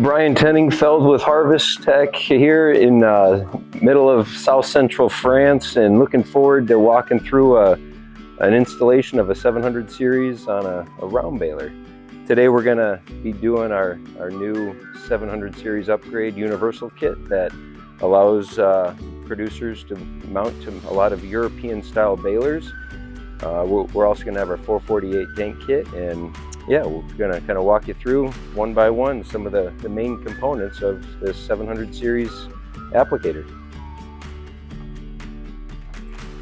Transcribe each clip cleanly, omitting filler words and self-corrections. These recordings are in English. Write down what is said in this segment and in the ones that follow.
Brian Tenningfeld with Harvest Tech here in middle of South Central France, and looking forward to walking through an installation of a 700 series on a round baler. Today we're going to be doing our new 700 series upgrade universal kit that allows producers to mount to a lot of European style balers. We're also going to have our 448 tank kit, and yeah, we're going to kind of walk you through one by one some of the main components of this 700 series applicator.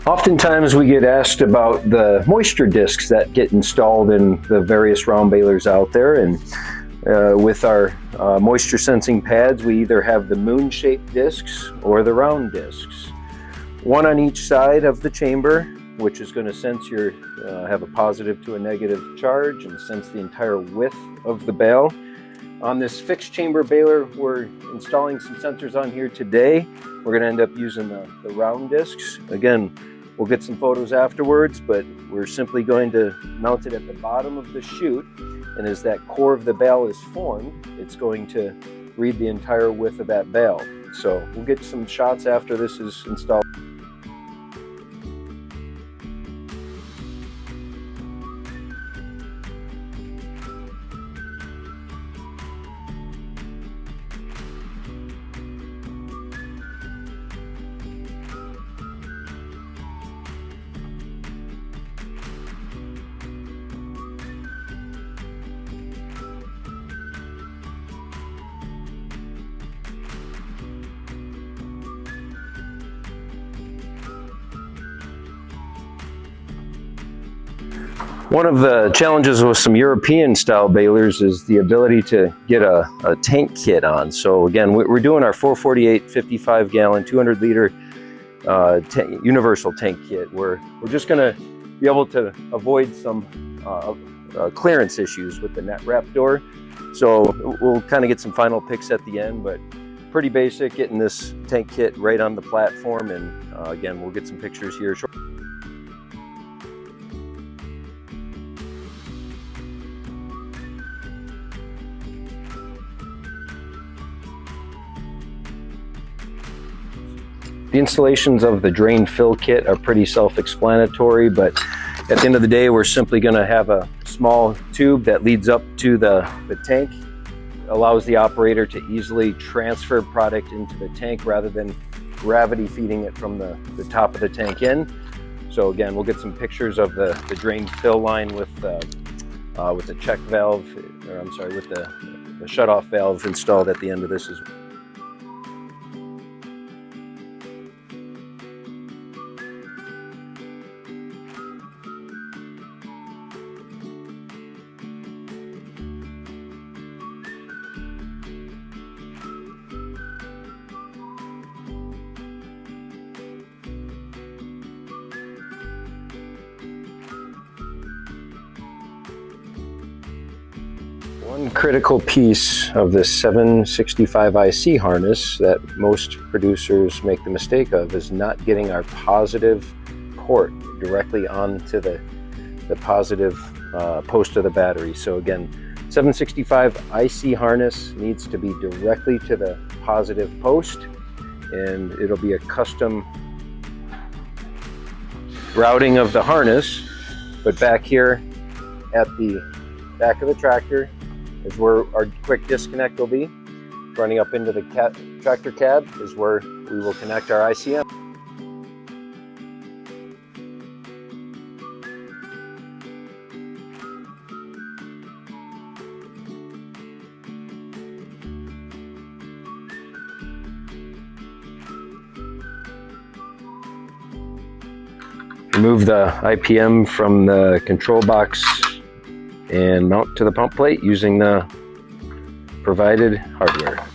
Oftentimes we get asked about the moisture discs that get installed in the various round balers out there, and with our moisture sensing pads, we either have the moon shaped discs or the round discs. One on each side of the chamber, which is going to sense your have a positive to a negative charge and sense the entire width of the bale. On this fixed chamber baler, we're installing some sensors on here today. We're going to end up using the round discs. Again, we'll get some photos afterwards, but we're simply going to mount it at the bottom of the chute, and as that core of the bale is formed, it's going to read the entire width of that bale. So we'll get some shots after this is installed. One of the challenges with some European style balers is the ability to get a tank kit on. So again, we're doing our 448 55 gallon 200 liter universal tank kit. We're just going to be able to avoid some clearance issues with the net wrap door. So we'll kind of get some final picks at the end, but pretty basic, getting this tank kit right on the platform. And again, we'll get some pictures here shortly. The installations of the drain fill kit are pretty self-explanatory, but at the end of the day, we're simply going to have a small tube that leads up to the tank, allows the operator to easily transfer product into the tank rather than gravity feeding it from the top of the tank in. So again, we'll get some pictures of the drain fill line with the check valve, or I'm sorry, with the shutoff valve installed at the end of this as well. One critical piece of this 765 IC harness that most producers make the mistake of is not getting our positive port directly onto the positive post of the battery. So again, 765 IC harness needs to be directly to the positive post, and it'll be a custom routing of the harness. But back here at the back of the tractor is where our quick disconnect will be. Running up into the tractor cab is where we will connect our ICM. Remove the IPM from the control box and mount to the pump plate using the provided hardware.